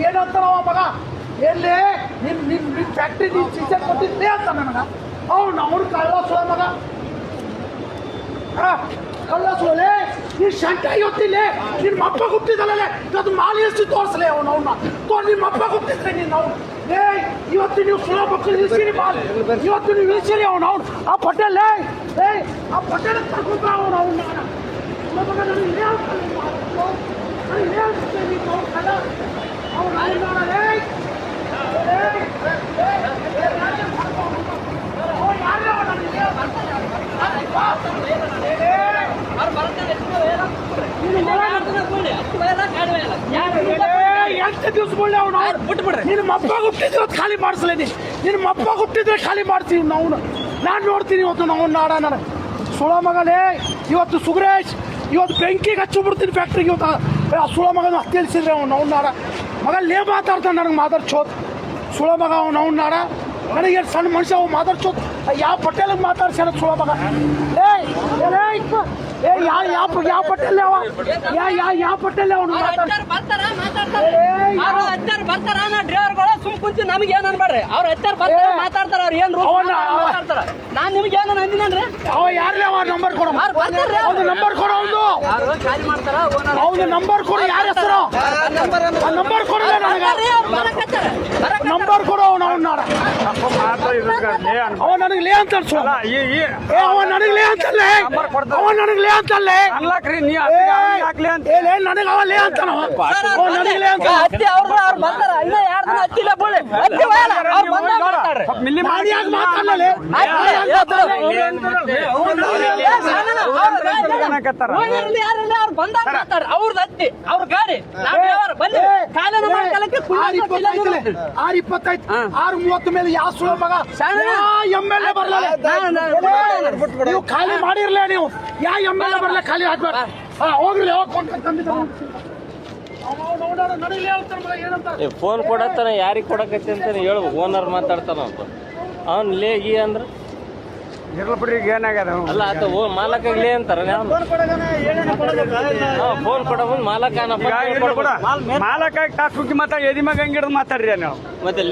ಏನಂತಾನವ ಮಗ ಎಲ್ಲಿ ನಿನ್ನ ಫ್ಯಾಕ್ಟ್ರಿ ನೀನು ಸೀಸನ್ ಕೊಟ್ಟಿದ್ದೆ ಅಂತ ನನಗೆ ಅವ್ನು ಕಳ್ಳ ಸುಳ ಮಗ ಕಳ್ಳ ಸುಳಲೆ ನೀನು ಶಂಕ ಇವತ್ತಿಲ್ಲೇ ನಿಮ್ಮ ಅಪ್ಪ ಹುಟ್ಟಿದಲ್ಲೇ ಅದು ಮಾಲಿ ಎಷ್ಟು ತೋರಿಸಲೇ ಅವನ್ನ ನಿಮ್ಮ ಅಪ್ಪ ಹುಟ್ಟಿದ್ರೆ ನೀನು ಅವ್ನು ಇವತ್ತು ನೀವು ಸುಳ ಮಕ್ಕಳು ಇಳಿಸಿರಿ ಮಾಲ್ ಇವತ್ತು ನೀವು ಇಳಿಸಿರಿ ಅವನು ಆ ಪಟೇಲ್ ಆ ಪಟೇಲ್ ತಗೊಂಡ ಅವನು ಎಂಟು ದಿವಸ ನಿನ್ನ ಮಪ್ಪ ಹುಟ್ಟಿದ್ರೆ ಖಾಲಿ ಮಾಡಿಸ್ಲೇ ನಿನ್ನ ಮಪ್ಪ ಹುಟ್ಟಿದ್ರೆ ಖಾಲಿ ಮಾಡ್ತೀವಿ ನಾವು ನಾನು ನೋಡ್ತೀನಿ ಇವತ್ತು ನಾವು ನಾಡ ನನಗೆ ಸುಳ ಮಗನೇ ಇವತ್ತು ಸುಗ್ರೇಶ್ ಇವತ್ತು ಬೆಂಕಿಗೆ ಹಚ್ಚಿ ಬಿಡ್ತೀನಿ ಫ್ಯಾಕ್ಟ್ರಿಗೆ ಇವತ್ತು ಆ ಸುಳ ಮಗನ ತಿಳಿಸಿದ್ರೆ ಅವ್ನು ನಾಡ ಮಗ ಲೇ ಮಾತಾಡ್ತಾನೆ ನನಗೆ ಮಾತಾಡ್ಸೋದು ಸುಳ ಮಗ ಅವ್ನು ನಾಡ ನನಗೆ ಸಣ್ಣ ಮನುಷ್ಯ ಅವು ಮಾತಾಡ್ಸೋದು ಯಾವ ಪಟೇಲಿಗೆ ಮಾತಾಡ್ಸ್ಯಾನ ಸುಳ ಮಗ ಯಾವ ಪಟೇಲ್ ಯಾವ ಪಟೇಲ್ ಅವನು ಡ್ರೈವರ್ಗಳು ಸುಮ್ ಕುಂತು ನಮ್ಗೆ ಏನ್ ಅನ್ಬೇಡ್ರಿ ಅವ್ರ ಹತ್ತಾರ ಬರ್ತಾರ ಮಾತಾಡ್ತಾರ ಅವ್ರ ಏನ್ ಮಾತಾಡ್ತಾರ ನಾನ್ ನಿಮ್ಗೆ ಏನ ಅಂದಿನನ್ರಿ ಅವ ಯಾರೇ ಅವ ನಂಬರ್ ಕೊಡ ಅವ್ನು ನಂಬರ್ ಕೊಡ ಅವ್ನು ನಂಬರ್ ಕೊಡು ಯಾರ ಹೆಸರು ನಂಬರ್ ಕೊಡಲ್ಲ ನಂಬರ್ ಕೊಡು ಅವ್ನು ನಾಡ ಅವ ನನಗೆ ಲೇ ಅಂತ ಅವ ನನಗೆ ಲೇ ಅಂತಲ್ಲೇ ಅವ ನನಗೆ ಲೇ ಅಂತಲ್ಲೇ ನನಗೆ ಅವ ಲೇ ಅಂತಾನ ನನಗೆ ಲೇ ಅಂತ ಅವ್ರದ್ದು ಹತ್ತಿ ಅವ್ರ ಗಾಡಿ 6:25 6:30 ಮೇಲೆ ಯಾವ ಸುಳ ಮಗ MLA ಬರಲ್ಲ ನೀವು ಖಾಲಿ ಮಾಡಿರ್ಲೇ ನೀವು ಯಾ MLA ಬರಲ್ಲ ಖಾಲಿ ಹಾಕ್ಬೇಡ ಹೋಗ್ರಿ ಫೋನ್ ಕೊಡತ್ತಾನ ಯಾರಿಗೆ ಕೊಡಕತ್ತಿ ಅಂತ ಹೇಳ್ಬೇಕು ಓನರ್ ಮಾತಾಡ್ತಾನ ಅಂತ ಅವ್ನು ಲೇಗಿ ಅಂದ್ರೆ ಏನಾಗ್ಯದ ಅಲ್ಲ ಆತ ಮಾಲಕ ಲೇ ಅಂತಾರ ಫೋನ್ ಕೊಡ ಮುಂದ್ ಮಾಲಕ ಮಾಲಕ ಕಾಸುಕಿ ಮಾತಾಡಿ ಎದಿ ಮಗ ಹಂಗಿಡ್ದು ಮಾತಾಡ್ರಿ ನೀವು ಮತ್ತೆ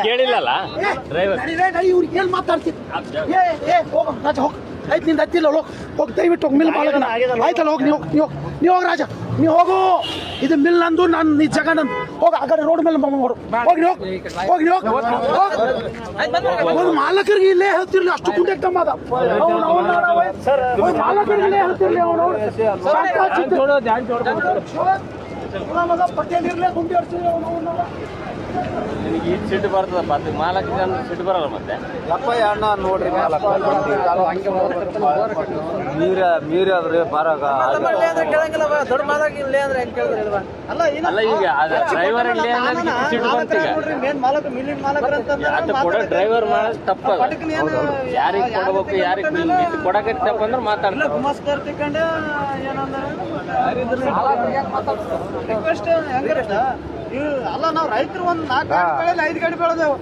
ಕೇಳಿಲ್ಲಲ್ಲ ಡ್ರೈವರ್ ಇವ್ರಿಗೆ ಏನ್ ಮಾತಾಡ್ತಿದ್ದೆ ಆಯ್ತು ನಿಂದ ಹತ್ತಿಲ್ಲ ಹೋಗಿ ದಯವಿಟ್ಟು ಹೋಗಿ ಮಿಲ್ ಮಾಲಕನ ಆಯ್ತಲ್ಲ ಹೋಗಿ ನೀವು ಹೋಗಿ ರಾಜ ನೀವು ಹೋಗು ಇದು ಮಿಲ್ ನಂದು ನಾನು ನೀ ಜಗ ನಂದು ಹೋಗಿ ಆ ಕಡೆ ರೋಡ್ ಮೇಲೆ ನೋಡು ಹೋಗಿ ಮಾಲಕರಿಗೆ ಇಲ್ಲೇ ಹೇಳ್ತಿರ್ಲಿ ಅಷ್ಟು ಕುಂಟೆ ತಮ್ಮದ ಮಾಲಕರಿಗೆ ಇಲ್ಲೇ ಹೇಳ್ತಿರ್ಲಿ ಅವನು ಪಟೇಲ್ ಇರ್ಲೇ ಗುಂಡಿ ಹೊಡ್ಸಿದ್ರಿ ಅವನು ನಿನಗೆ ಈ ಸಿಟ್ಟು ಬರ್ತದಪ್ಪ ಅದು ಮಾಲಕ ಸಿಟ್ಟು ಬರಲ್ಲ ಮತ್ತೆ ಅಣ್ಣ ನೋಡ್ರಿ ಮೀರಾದ್ರಿ ಬರಾಗ ಅಲ್ಲ ಈಗ ಡ್ರೈವರ್ ಸಿಟ್ಟು ಬಂತ ಈಗ ಕೊಡೋ ಡ್ರೈವರ್ ಮಾಡೋದು ತಪ್ಪದ ಯಾರಿಗೆ ಕೊಡಬೇಕು ಯಾರಿಗೆ ಕೊಡಕ್ಕೆ ತಪ್ಪಂದ್ರೆ ಮಾತಾಡ್ತಾರೆ ಅಲ್ಲ ನಾವು ರೈತರು ಒಂದು 4 ಗಾಡಿ ಬೆಳೆದ 5 ಗಾಡಿ ಬೆಳೆದೇವು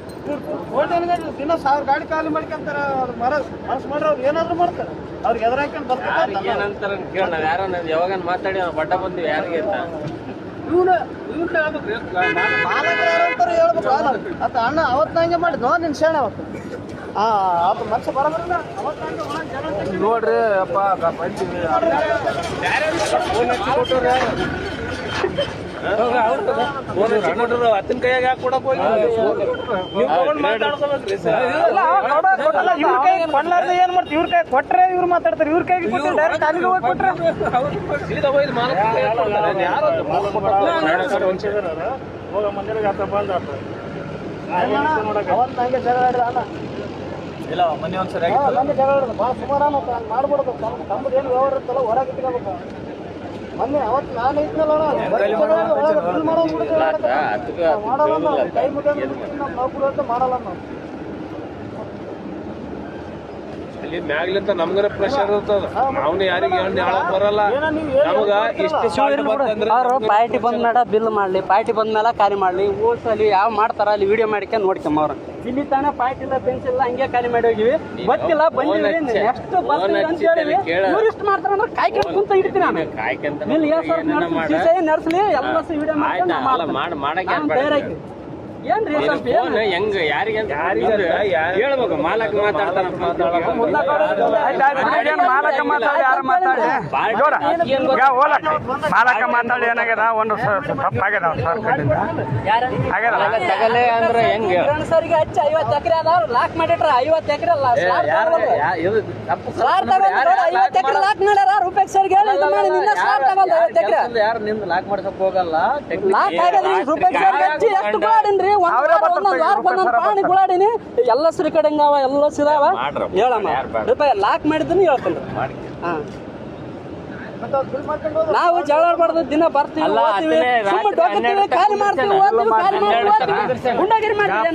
ಹೋಟೆಲ್ಗೆ ದಿನ 1000 ಗಾಡಿ ಖಾಲಿ ಮಾಡ್ಕೊಂತಾರ ಅವ್ರು ಮನಸ್ಸು ಮಾಡ್ರೆ ಅವ್ರು ಏನಾದ್ರು ಮಾಡ್ತಾರೆ ಅವ್ರಿಗೆ ಎದುರು ಹಾಕೊಂಡು ಬರ್ತಾರೆ ಏನಂತಾರ ಕೇಳ ನಾವು ಯಾರೋ ಯಾವಾಗ ಮಾತಾಡಿ ನಾವು ಬಡ್ಡ ಬಂದಿವಿ ಯಾರಿಗೆ ಅಂತ ಮಾಲಕರು ಹೇಳ್ಬೇಕು ಅತ್ತ ಅಣ್ಣ ಅವತ್ತು ಹಂಗೆ ಮಾಡಿದ್ನೋ ನಿನ್ ಶೇಣ ಅವತ್ತು ಅವತ್ತು ಮನುಷ್ಯ ಬರೋದ್ರಿಂದ ನೋಡ್ರಿ ಅಪ್ಪ ಹತ್ತಿನ ಕೈಯಾಗ ಯಾಕೆ ಕೊಡಕ್ ಹೋಗಿ ಏನ್ ಮಾಡ್ತೀವಿ ಇವ್ರ ಕೈ ಕೊಟ್ರೆ ಇವ್ರು ಮಾತಾಡ್ತಾರೆ ಇವ್ರ ಕೈಗೆ ಡೈರೆಕ್ಟ್ ಕಾಲಿಗೆ ಹೋಗಿ ಕೊಟ್ರೆ ಅವತ್ತು ಹಂಗೆ ಜಗಳ ಅಣ್ಣ ಇಲ್ಲ ಮೊನ್ನೆ ಒಂದ್ಸರಿ ಮೊನ್ನೆ ಜಗಳ ಭಾಳ ಸುಮಾರು ಮಾಡ್ಬಿಡ್ಬೇಕು ತಮ್ಮದು ಏನು ವ್ಯವಹಾರ ಇರ್ತಲ್ಲ ಹೊರಗೆ ಇಟ್ಕೋಬೇಕು ಮೊನ್ನೆ ಅವತ್ತು ನಾನು ಇದ್ನಲ್ಲ ಮಾಡಲ್ಲ ಕೈ ಮುಗಿದ ಮಾಡಲ್ಲ ನಾವು ಇಲ್ಲಿ ಮ್ಯಾಗ್ಲಿಂತ ನಮ್ಗರ ಪ್ರೆಷರ್ ಇರ್ತದ ನಾವ್ನ ಯಾರಿಗೆ ಹೇಳಕ್ ಬರಲ್ಲ ನಮಗ ಇಷ್ಟು ಶಾರ್ಟ್ ಬಂತಂದ್ರೆ ಅವ್ರು ಪಾರ್ಟಿ ಬಂದ ಮೇಲೆ ಬಿಲ್ ಮಾಡ್ಲಿ, ಪಾರ್ಟಿ ಬಂದ ಮೇಲೆ ಖಾಲಿ ಮಾಡ್ಲಿ, ಓಡ್ಸಲಿ ಯಾವ ಮಾಡ್ತಾರ ಅಲ್ಲಿ ವಿಡಿಯೋ ಮಾಡ್ಕೊಂಡು ನೋಡ್ಕೊಂಬ ಅವ್ರ ಇಲ್ಲಿ ತಾನೇ ಪಾರ್ಟಿ ಇಲ್ಲ ಬೆಂಚ್ ಇಲ್ಲ ಹಂಗೆ ಖಾಲಿ ಮಾಡಿ ಹೋಗಿವಿ ಗೊತ್ತಿಲ್ಲ ಬಂದಿವಿ ನೆಕ್ಸ್ಟ್ ಇಷ್ಟು ಮಾಡ್ತಾರ ಅಂದ್ರೆ ಕಾಯ್ಕೊಂಡು ಕುಂತ ಹಿಡ್ತೀನಿ ನಾನು ಕಾಯ್ಕಂತ ಬಿಲ್ ನಡ್ಸ್ಲಿ ಎಲ್ಲ ವಿಡಿಯೋ ಮಾಡಿ ಏನ್ರಿ ಸ್ವಲ್ಪ ಫೋನ್ ಹೆಂಗ್ ಯಾರಿಗೆ ಅಂತ ಹೇಳ್ಬೇಕು ಮಾಲಕ್ ಮಾತಾಡ್ತಾರ ಮಾಲಕ ಮಾತಾಡಿ ಯಾರು ಮಾತಾಡಿ ಮಾಲಕ ಮಾತಾಡಿ ಏನಾಗ್ಯದ ಒಂದು ತಪ್ಪಾಗ್ಯದ ಸರ್ ಕಡೆಯಿಂದ ತಗಲೆ ಅಂದ್ರೆ ಹೆಂಗ್ ಸರಿಗೆ ಹಚ್ಚಿ 50 ಎಕರೆ ಅದಾವ ಲಾಕ್ ಮಾಡಿಟ್ರ 50 ಎಕರೆ ಅಲ್ಲ 50 ಎಕರೆ ಲಾಕ್ ಮಾಡ್ಯಾರ ರೂಪಾಯಿ ಸರ್ಗೆ ಹೇಳಿ ನಿನ್ನ ಸ್ಲಾಟ್ ತಗೊಂಡ್ 50 ಎಕರೆ ಯಾರು ನಿಂದ ಲಾಕ್ ಮಾಡ್ಸಕ್ ಹೋಗಲ್ಲ ಲಾಕ್ ಆಗದ್ರಿ ರೂಪಾಯಿ ಸರ್ಗೆ ಹಚ್ಚಿ ಎಷ್ಟು ಗುಳಾಡಿನ್ರಿ ಒಂದೊಂದ್ ವಾರ ಒಂದೊಂದ್ ಪ್ರಾಣಿ ಗುಳಾಡಿನಿ ಎಲ್ಲ ಸಿರಿ ಕಡೆಂಗಾವ ಎಲ್ಲ ಸಿದಾವ ಹೇಳಮ್ಮ ರೂಪಾಯಿ ಲಾಕ್ ಮಾಡಿದ್ದೀನಿ ಹೇಳ್ತೇನ್ರಿ ಹಾ ನಾವು ಜಗಳ ಆಡ್ಬಾರ್ದು ದಿನ ಬರ್ತೀವಿ ಖಾಲಿ ಮಾಡ್ತೀವಿ ಗುಂಡಾಗಿರಿ ಮಾಡ್ತೀವಿ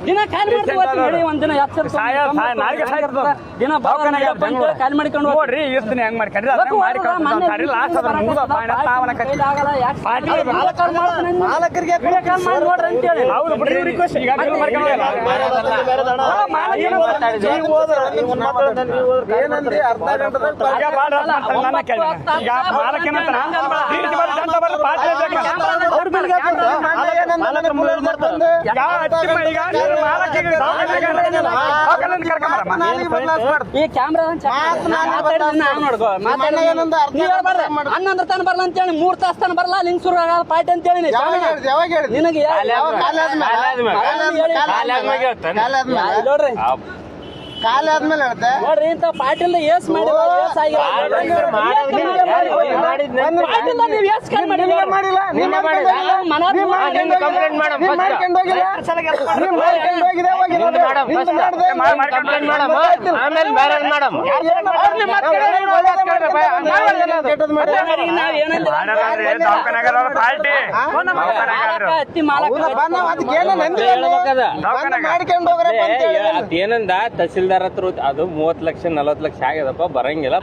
ದಿನ ಖಾಲಿ ಮಾಡ್ತೀವಿ ಒಂದಿನ ದಿನ ಖಾಲಿ ಮಾಡ್ಕೊಂಡು ನೋಡ್ರಿ ಇರ್ತೀನಿ ಹೆಂಗ್ ಮಾಡ್ಕೊಂಡ್ರಿ ಮಾಲಕರಿಗೆ ನೋಡ್ರಿ ಅಂತೇಳಿ ಹೌದು ಬಿಡ್ರಿ ಈಗ ಈ ಕ್ಯಾಮ್ರಾ ನೋಡ್ಕೋ ಹನ್ನೊಂದ್ರ ತನ ಬರ್ಲ ಅಂತೇಳಿ 3 ತಾಸ ತನ ಬರ್ಲ ಲಿಂಗ್ಸೂರ್ ಪಾರ್ಟಿ ಅಂತೇಳಿ ನಿನಗೆ ನೋಡ್ರಿ ಕಾಲ ಆದ್ಮೇಲೆ ಹೇಳ್ತೆ ನೋಡ್ರಿ ಇಂತ ಪಾಟೀಲ್ ಏಸ್ ಮಾಡಿಲ್ಲ ಏನಂದ ತಹಸೀಲ್ದಾರ್ ಹತ್ರ ಅದು 30 ಲಕ್ಷ 40 ಲಕ್ಷ ಆಗ್ಯದಪ್ಪ ಬರಂಗಿಲ್ಲ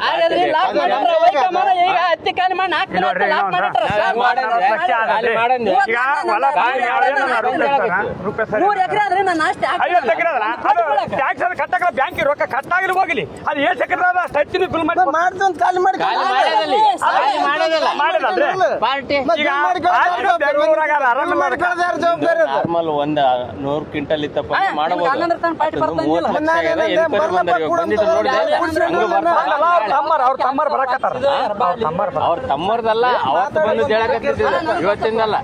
ಬ್ಯಾಂಕ್ ರೊಕ್ಕ ಕಟ್ಟಾಗಲಿ ಹೋಗ್ಲಿ ಅದು ಏನ್ ಸೆಕ್ರೆಟರಿ ಬಿಲ್ ನಾರ್ಮಲ್ 100 ಕ್ವಿಂಟಲ್ ಇತ್ತಪ್ಪ ಮಾಡಬಹುದು ಅವ್ರ ತಮ್ಮರ್ದಲ್ಲ ಅವತ್ತು ಬಂದು ಹೇಳಕತ್ತಿದ್ದ ಇವತ್ತಿಂದಲ್ಲ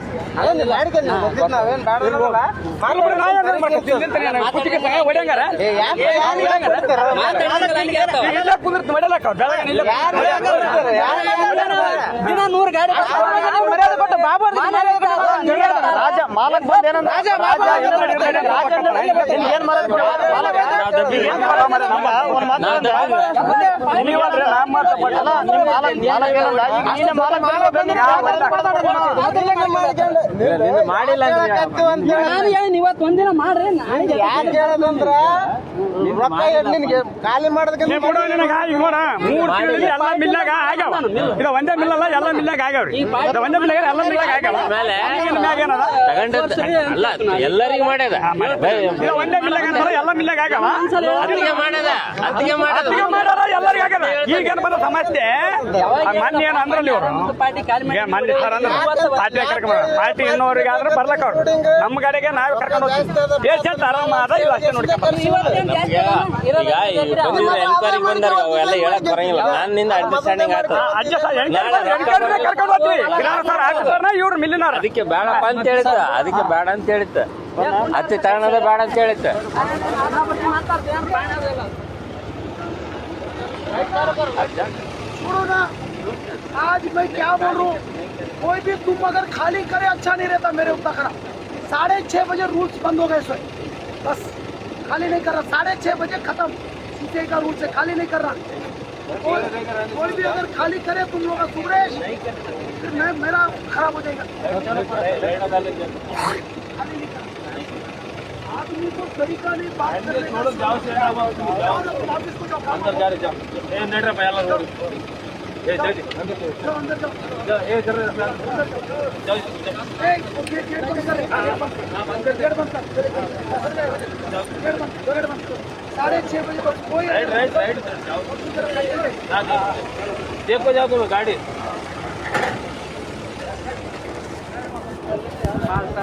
ದಿನ 100 ಗಾಡಿ ಮಾಡಿಲ್ಲ ಇವತ್ತು ಒಂದಿನ ಮಾಡ್ರಿ ಖಾಲಿ ಮಾಡೋದಕ್ಕೆ ಎಲ್ಲ ಮಿಲ್ಲಾಗ ಆಗ್ಯಾವ ಇದು ಒಂದೇ ಮಿಲ್ ಅಲ್ಲ ಎಲ್ಲ ಮಿಲ್ಲಾಗ ಆಗ್ಯಾವ್ರಿ ಒಂದೇ ಮಿಲ್ಲಾಗ ಎಲ್ಲ ಮಿಲ್ಲಾಗ ಆಗ್ಯಾವ ಅಲ್ಲ ಎಲ್ಲರಿಗೂ ಮಾಡ್ಯದ ಒಂದೇ ಮಿಲ್ಲಾಗ ಎಲ್ಲ ಮಿಲ್ಲಾಗ ಆಗ್ಯಾವ ಅದಕ್ಕೆ ಮಾಡ್ಯಾರ ಎಲ್ಲರಿಗೂ ಆಗ್ಯದ ಈಗೇನ್ ಬಂದ ಸಮಸ್ಯೆ ಮೊನ್ನೆ ಏನ್ ಅಂದ್ರಲ್ಲಿ ಇವರು ಮೊನ್ನೆ ಸರ್ ಅಂದ್ರೆ ಪಾರ್ಟಿ ಕರ್ಕೊಂಡ್ ಪಾರ್ಟಿ ಇನ್ನೋರಿಗೆ ಆದ್ರೆ ಬರ್ಲಕ್ಕ ಅವ್ರು ನಮ್ಮ ಕಡೆಗೆ ನಾವೇ ಕರ್ಕೊಂಡು ಹೋಗ್ತೀವಿ ಎಷ್ಟು ಆರಾಮ ಅದ ಇಲ್ಲ ಅಷ್ಟೇ ನೋಡ್ಕೊಂಡು ಈಗ ಬಂದಿದ್ರೆ ಎನ್ಕ್ವೈರಿಗೆ ಬಂದಾರ ಅವೆಲ್ಲ ಹೇಳಕ್ ಬರಂಗಿಲ್ಲ ನಾನು ನಿಂದ ಅಂಡರ್ಸ್ಟ್ಯಾಂಡಿಂಗ್ ಆಗ್ತದೆ ಕರ್ಕೊಂಡು ಹೋಗ್ತೀವಿ ಸರ್ ಆಗ್ತಾರ ಇವ್ರು ಮಿಲ್ಲಿನಾರ ಅದಕ್ಕೆ ಬೇಡಪ್ಪ ಅಂತ ಹೇಳಿತ್ತ ಅದಕ್ಕೆ ಬೇಡ ಅಂತ ಹೇಳಿತ್ತ ಹತ್ತಿ ತಗೊಳೋದೇ ಬೇಡ ಅಂತ ಹೇಳಿತ್ತ छोड़ो ना आज मैं क्या बोल रहा हूँ कोई भी तुम अगर खाली करे अच्छा नहीं रहता मेरे उत्तराखंड 6:30 बजे रूल्स बंद हो गए सर बस खाली नहीं कर रहा 6:30 बजे खत्म सीधे का रूल से खाली नहीं कर रहा कोई भी अगर खाली करे तुम लोग का सुरेश फिर मेरा खराब हो जाएगा खाली नहीं कर आदमी को तरीका नहीं बात करने का। जाओ से जाओ ना, तुम ऑफिस को जाओ, काम अंदर करो। जा रहे जाओ ए नड्रಪ್ಪ ಎಲ್ಲ ನೋಡಿ ए जय जाओ अंदर जाओ। ए जरा जाओ ए, वो गेट बंद कर। गेट बंद कर। गेट बंद कर। गेट बंद कर। 6:30 बजे बस कोई राइट जाओ देखो जाओ तुम गाड़ी आता